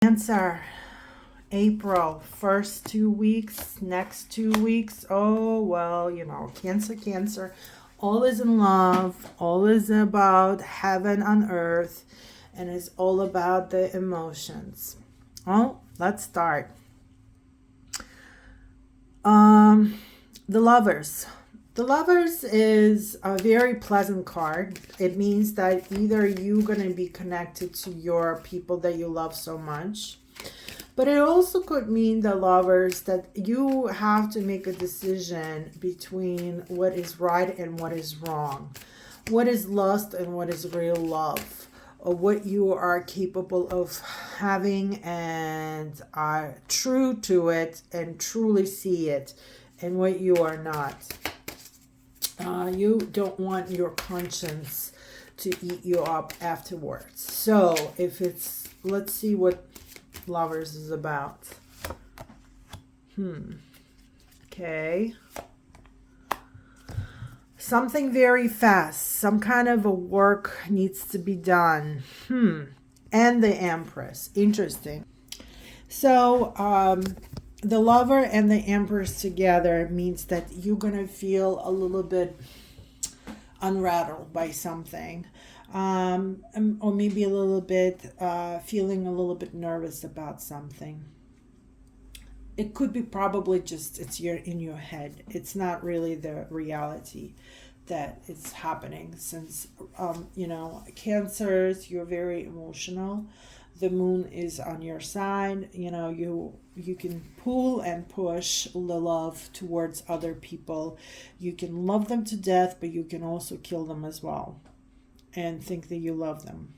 Cancer, April, first 2 weeks, next 2 weeks. Oh, well, Cancer. All is in love, all is about heaven on earth, and it's all about the emotions. Oh, let's start. Um, the Lovers. The Lovers is a very pleasant card. It means that either you're going to be connected to your people that you love so much, but it also could mean, the Lovers, that you have to make a decision between what is right and what is wrong, what is lust and what is real love, or what you are capable of having and are true to it and truly see it, and what you are not. You don't want your conscience to eat you up afterwards. So let's see what Lovers is about. Okay. Something very fast. Some kind of a work needs to be done. And the Empress. Interesting. So, the Lover and the Empress together means that you're going to feel a little bit unrattled by something. Or maybe a little bit feeling a little bit nervous about something. It could be probably just in your head. It's not really the reality that it's happening, since Cancers, you're very emotional. The moon is on your side. You can pull and push the love towards other people. You can love them to death, but you can also kill them as well and think that you love them.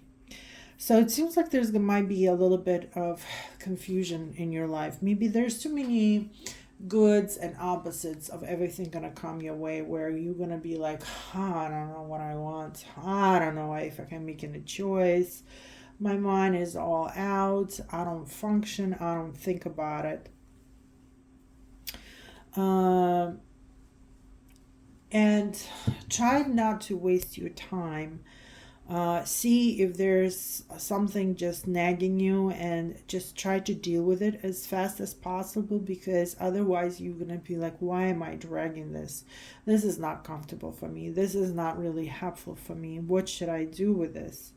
So it seems like might be a little bit of confusion in your life. Maybe there's too many goods and opposites of everything going to come your way, where you're going to be like, I don't know what I want. I don't know if I can make any choice. My mind is all out. I don't function. I don't think about it. And try not to waste your time. See if there's something just nagging you, and just try to deal with it as fast as possible, because otherwise you're going to be like, why am I dragging this? This is not comfortable for me. This is not really helpful for me. What should I do with this?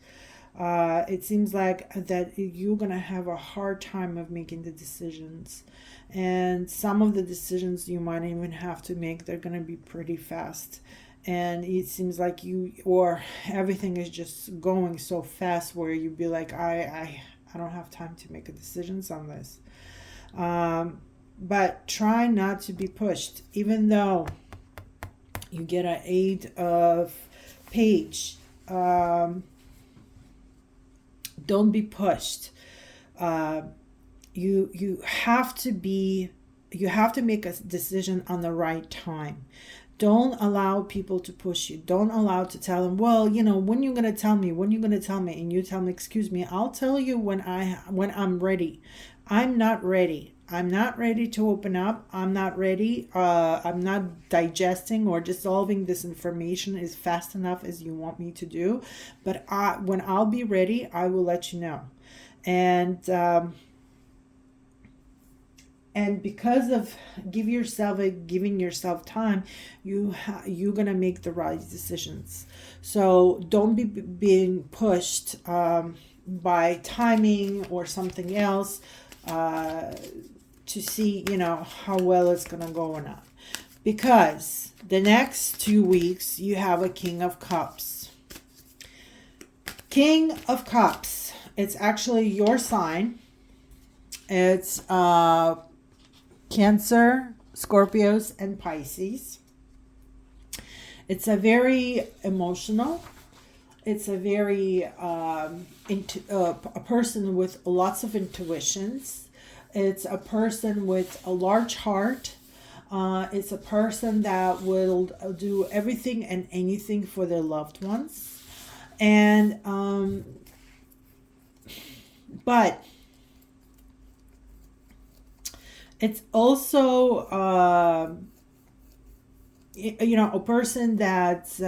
It seems like that you're going to have a hard time of making the decisions. And some of the decisions you might even have to make, they're going to be pretty fast. And it seems like everything is just going so fast, where you'd be like, I don't have time to make a decisions on this. But try not to be pushed, even though you get an 8 of Page. Don't be pushed. You have to make a decision on the right time. Don't allow people to push you. Don't allow to tell them, well, when you're going to tell me, and you tell me, excuse me, I'll tell you when I'm ready. I'm not ready. I'm not ready to open up. I'm not ready. I'm not digesting or dissolving this information as fast enough as you want me to do. But when I'll be ready, I will let you know. And because of giving yourself time, you're gonna make the right decisions. So don't be being pushed by timing or something else to see how well it's gonna go or not. Because the next 2 weeks you have a King of Cups. King of Cups. It's actually your sign. It's Cancer, Scorpios, and Pisces. It's a very emotional. It's a very a person with lots of intuitions. It's a person with a large heart. It's a person that will do everything and anything for their loved ones. And but it's also a person that's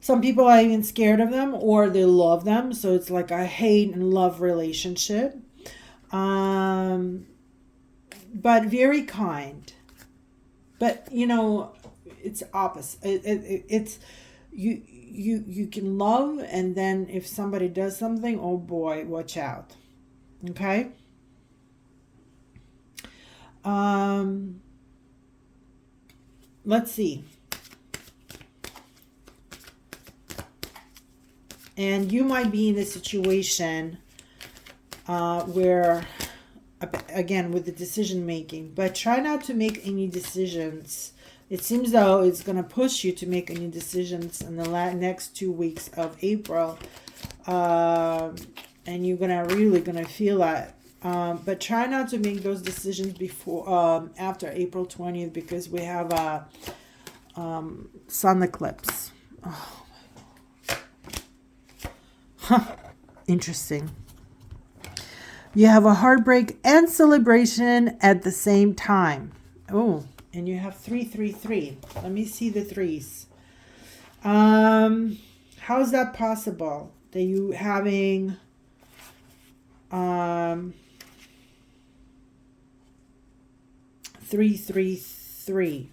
Some people are even scared of them or they love them. So it's like a hate and love relationship. But very kind. But, it's opposite. It's you can love, and then if somebody does something, oh boy, watch out. Okay? Let's see. And you might be in a situation where, again, with the decision making, but try not to make any decisions. It seems though it's going to push you to make any decisions in the next 2 weeks of April. And you're really going to feel that. But try not to make those decisions before, after April 20th, because we have a sun eclipse. Oh. Interesting. You have a heartbreak and celebration at the same time. Oh, and you have 333. Let me see the threes. How's that possible? That you having 333.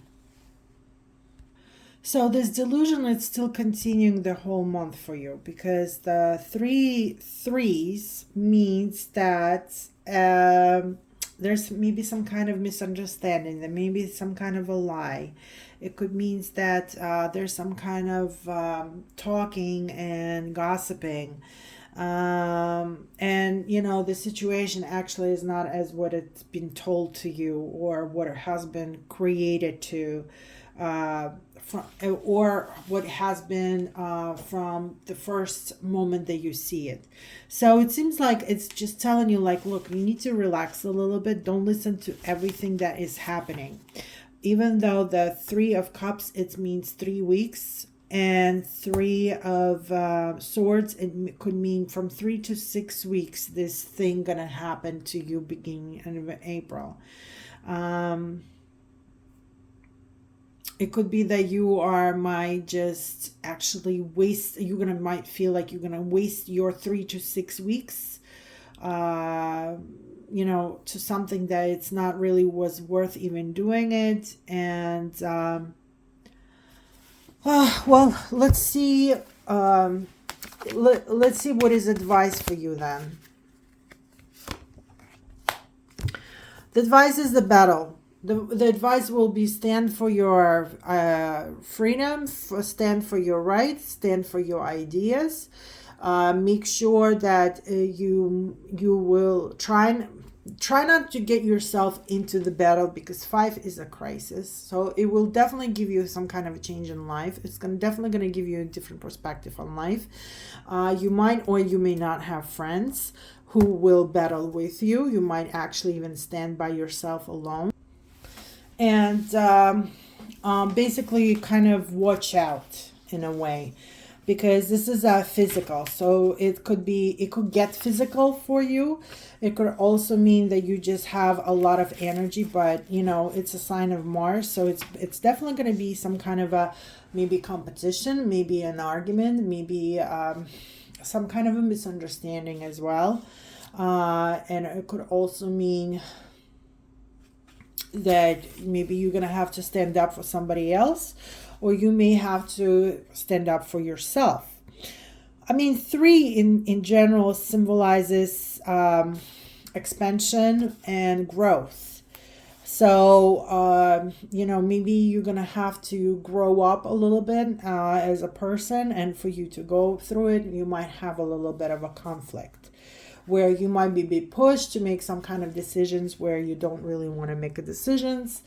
So this delusion is still continuing the whole month for you, because the 3 threes means that there's maybe some kind of misunderstanding. There may be some kind of a lie. It could mean that there's some kind of talking and gossiping. And the situation actually is not as what it's been told to you, or what it has been created to, or what has been from the first moment that you see it. So it seems like it's just telling you, like, look, you need to relax a little bit. Don't listen to everything that is happening. Even though the 3 of Cups, it means 3 weeks, and 3 of Swords, it could mean from 3 to 6 weeks, this thing gonna happen to you beginning of April. It could be that you might just actually waste, might feel like you're gonna waste your 3 to 6 weeks, to something that it's not really was worth even doing it. And well, let's see. Let's see what is advice for you then. The advice is the battle. The advice will be stand for your freedom, stand for your rights, stand for your ideas. Make sure that you will try not to get yourself into the battle, because 5 is a crisis. So it will definitely give you some kind of a change in life. It's definitely going to give you a different perspective on life. You might or you may not have friends who will battle with you. You might actually even stand by yourself alone. And basically kind of watch out in a way, because this is a physical. So it could get physical for you. It could also mean that you just have a lot of energy, but it's a sign of Mars. So it's definitely going to be some kind of a maybe competition, maybe an argument, maybe some kind of a misunderstanding as well. And it could also mean that maybe you're going to have to stand up for somebody else, or you may have to stand up for yourself. I mean, 3 in general symbolizes expansion and growth. So, maybe you're going to have to grow up a little bit as a person, and for you to go through it, you might have a little bit of a conflict, where you might be pushed to make some kind of decisions where you don't really want to make decisions,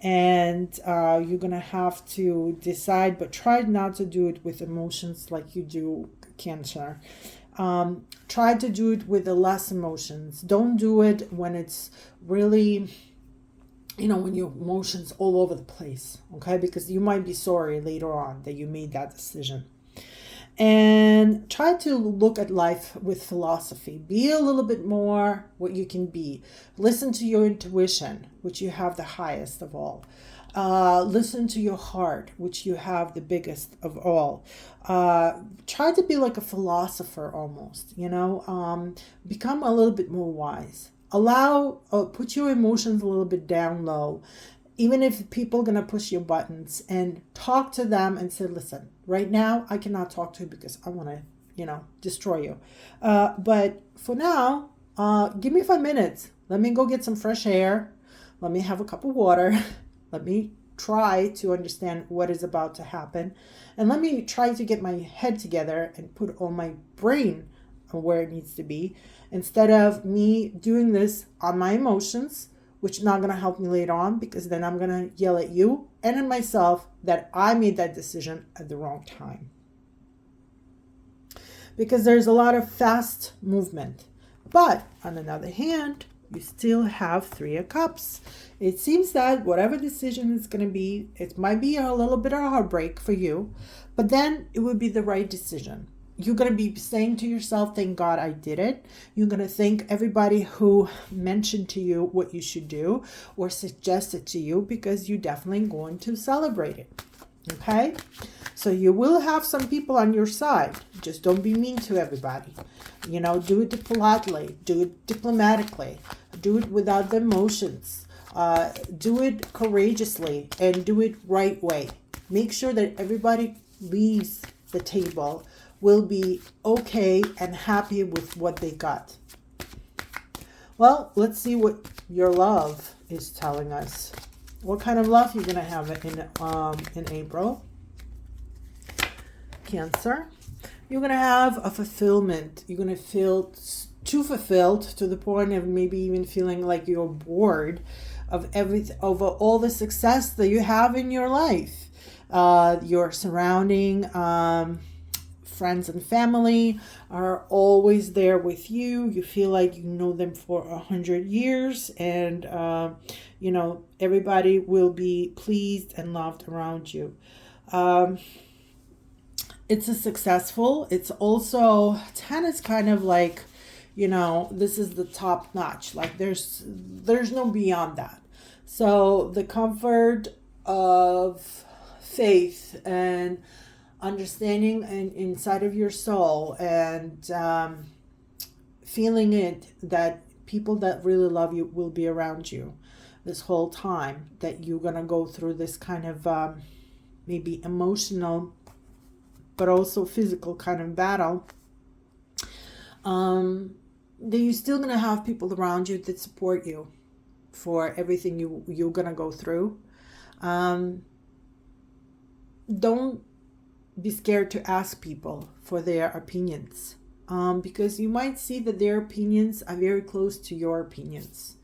and you're gonna have to decide, but try not to do it with emotions like you do Cancer. Try to do it with the less emotions. Don't do it when it's really, when your emotions all over the place, okay? Because you might be sorry later on that you made that decision. And try to look at life with philosophy. Be a little bit more what you can be. Listen to your intuition, which you have the highest of all. Listen to your heart, which you have the biggest of all. Try to be like a philosopher almost, become a little bit more wise. Put your emotions a little bit down low, even if people are going to push your buttons, and talk to them and say, listen, right now I cannot talk to you because I want to, destroy you. But for now, give me 5 minutes. Let me go get some fresh air. Let me have a cup of water. Let me try to understand what is about to happen. And let me try to get my head together and put all my brain where it needs to be, instead of me doing this on my emotions, which is not going to help me later on, because then I'm going to yell at you and at myself that I made that decision at the wrong time. Because there's a lot of fast movement. But on the other hand, you still have Three of Cups. It seems that whatever decision it's going to be, it might be a little bit of a heartbreak for you, but then it would be the right decision. You're going to be saying to yourself, thank God I did it. You're going to thank everybody who mentioned to you what you should do or suggested to you, because you're definitely going to celebrate it. Okay? So you will have some people on your side. Just don't be mean to everybody. Do it politely. Do it diplomatically. Do it without the emotions. Do it courageously and do it right way. Make sure that everybody leaves the table will be okay and happy with what they got. Well, let's see what your love is telling us. What kind of love you're gonna have in April? Cancer. You're gonna have a fulfillment. You're gonna feel too fulfilled to the point of maybe even feeling like you're bored of over all the success that you have in your life. Your surrounding friends and family are always there with you. You feel like you know them for 100 years, and everybody will be pleased and loved around you. It's it's also 10 is kind of like, this is the top notch. Like there's no beyond that. So the comfort of faith and understanding and inside of your soul, and feeling it that people that really love you will be around you this whole time, that you're gonna go through this kind of maybe emotional but also physical kind of battle, that you're still gonna have people around you that support you for everything you're gonna go through. Don't be scared to ask people for their opinions, because you might see that their opinions are very close to your opinions.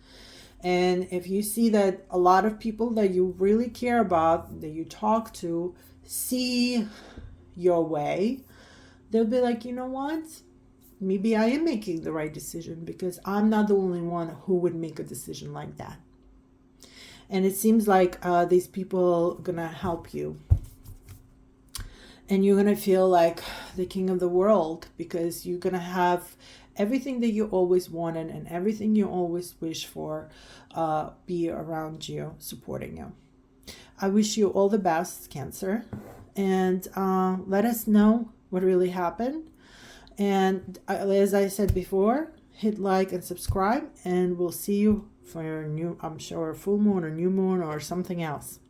And if you see that a lot of people that you really care about, that you talk to, see your way, they'll be like, you know what? Maybe I am making the right decision, because I'm not the only one who would make a decision like that. And it seems like these people are gonna help you. And you're going to feel like the king of the world, because you're going to have everything that you always wanted and everything you always wish for be around you, supporting you. I wish you all the best, Cancer. And let us know what really happened. And as I said before, hit like and subscribe. And we'll see you for a new, I'm sure, full moon or new moon or something else.